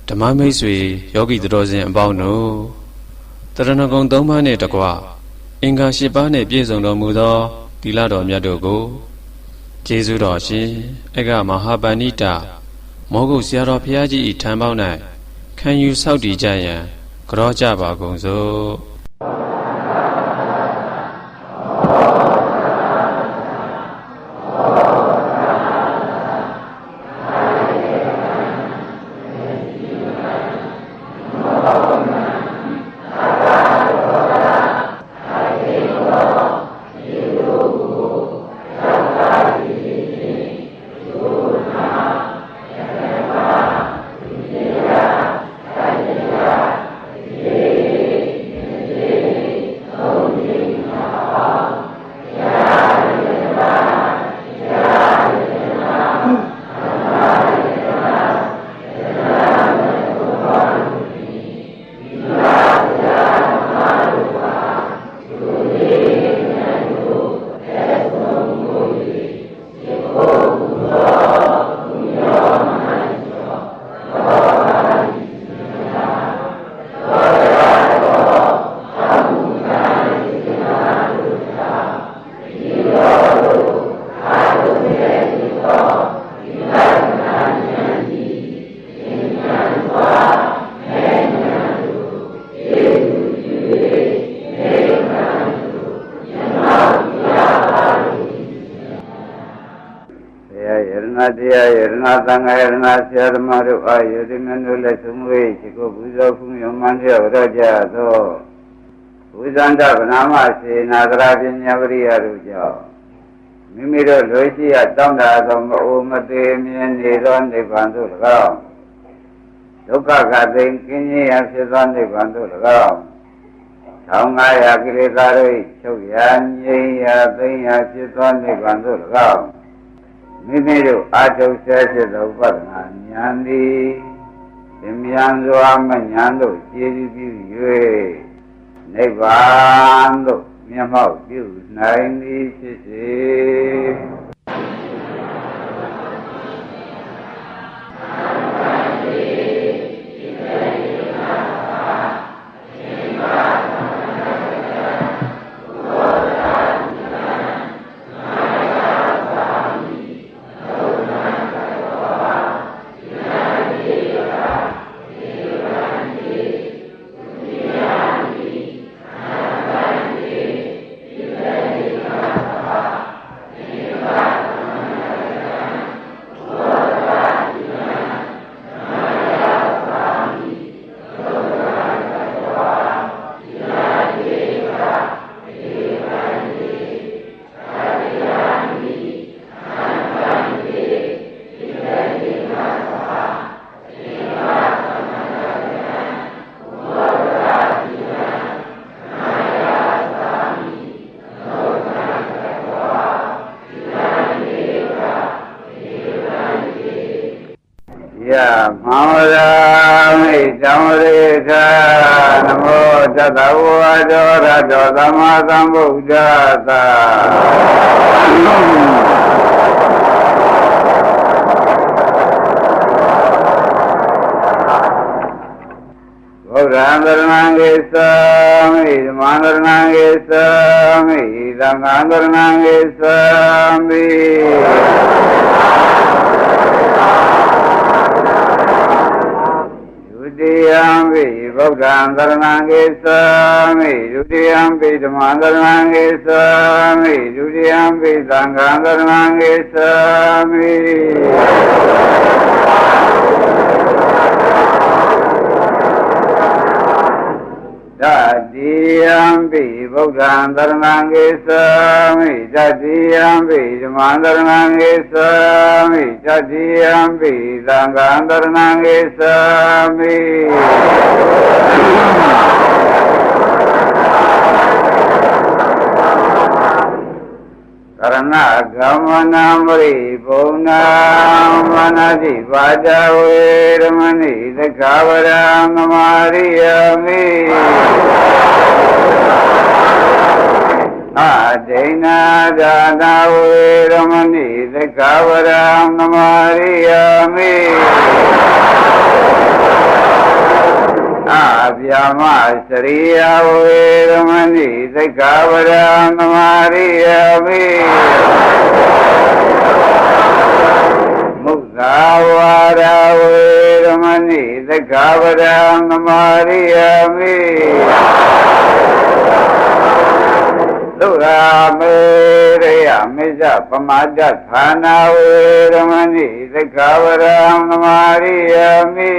ဓမ္မမိတ်ဆွေယောဂီတော်စင်အပေါင်းတို့တရဏဂုံ၃ပါးနှင့်တကွအင်္ဂါ၈ပါးနှင့်ပြည့်စုံတော်မူသောသီလတော်မြတ်တို့ကိုကျေးဇူးတော်ရှင်အက္ခမဟာပဏိတမောဂုတ်ဆရာတော်ဘုရားကြီး၏ထံပေါက်၌ခံယူဆောက်တည်ကြရန်ကြောကြပါကုန်စို့တရားယရဏသံဃာယရဏဆရာဓမ္မတို့အားယတိမနုလက်ဆုံးဝေးချကိုပူဇော်ဖူးမြမှန်လျောက်ရကြသောဝိဇန္တဗနာမစေနာဂရပညာဝရိယတို့ကြောင့်မိမိတို့လွေရှိရတောင်းတသောမအိုမသေးမြင်နေသောနိဗ္ဗာန်သို့၎င်းဒုက္ခကသိကင်းခြင်းရဖြစ်သောနိဗ္ဗာန်သို့၎င်း1500ကိလေသာတို့ချုပ်ရငြိမ်းရသိမ်းရဖြစ်သောနိဗ္ဗာန်သို့၎င်းမိမိတို့အာထုဆဲဖြစ်သောဥပဒနာဉာဏ်သည်သင်မြန်စွာမဉာဏ်တို့ကျေးဇူးပြု၍နိဗ္ဗာန်သို့မျက်မှောက်ပြုနိုင်သည်ဖြစ်စေမောရာမိတောင်းရေခာနမောတတဝါဒောရတောသမ္မာသမ္ဗုဒ္ဓသာဗုဒ္ဓံသရဏံဂေသာမိဓမ္မံသရဏံဂေသာမိသံဃံသရဏံဂေသာမိဒုတိယံပိဗုဒ္ဓံသရဏံဂေသာမိဒုတိယံပိဓမ္မံသရဏံဂေသာမိဒုတိယံပိသံဃံသရဏံဂေသာမိတတိယံပိဗုဒ္ဓံသရဏံဂေသာမိတတိယံပိဓမ္မံသရဏံဂေသာမိတတိယံပိသံဃံသရဏံဂေသာမိကရဏဂမနံပရိပုဏ္ဏမနတိပါဒဝေရမဏိသက္ခဝရံသမာရိယမိအဒိဏဒါနာဝေရမဏိသက္ခဝရံသမာရိယမိ ဗျာမစရိယဝေရမဏိသက္ခဝရံသမာရိယမိမုသာဝါရဝေရမဏိသက္ခဝရံသမာရိယမိသုရာမေရိယမေဇပမာဒဌာနာဝေရမဏိသက္ခဝရံသမာရိယမိ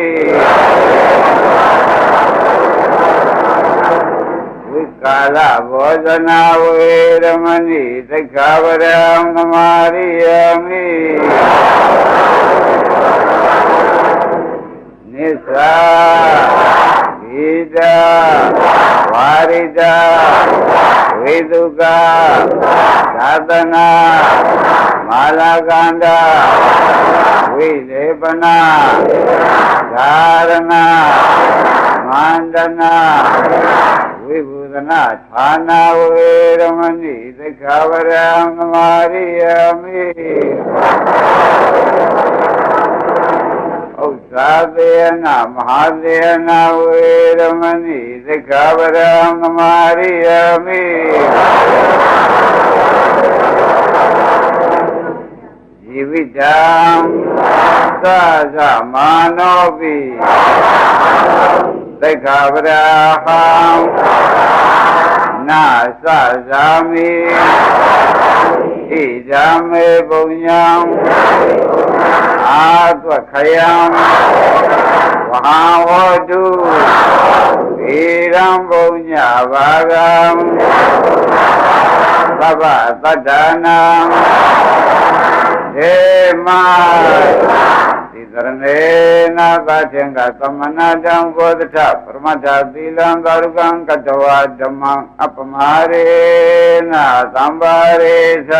ဝိကာလဘောဇနာဝေရမဏိသက္ခဝရံသမာရိယမိနိစ္စဣဒာဝါရိဒာဝိသုကသာသနာမာလာကန္တာဝိလေပနာဓာရဏမန္တနာဝိဘုဒနာဌာနာဝေရမဏိသက္ခဝရံသမာရိယမိဥစ္စာသေနမဟာသေနဝေရမဏိသက္ခဝရံသမာရိယမိဇီဝိတံသသမာနောပိသက္ခဝရဟံနာသဇာမိဣဒံမေပုညံအာသဝခယံဝဟံဟောတုဣရံပုညဘာဂံသဗ္ဗတတ္တနာေမသီသရဏေနာသတေင္ကသမဏတံဘောဓထပရမတ္ထသီလံကာရုကံကတဝဓမ္မံအပမရေနသံပါရေသ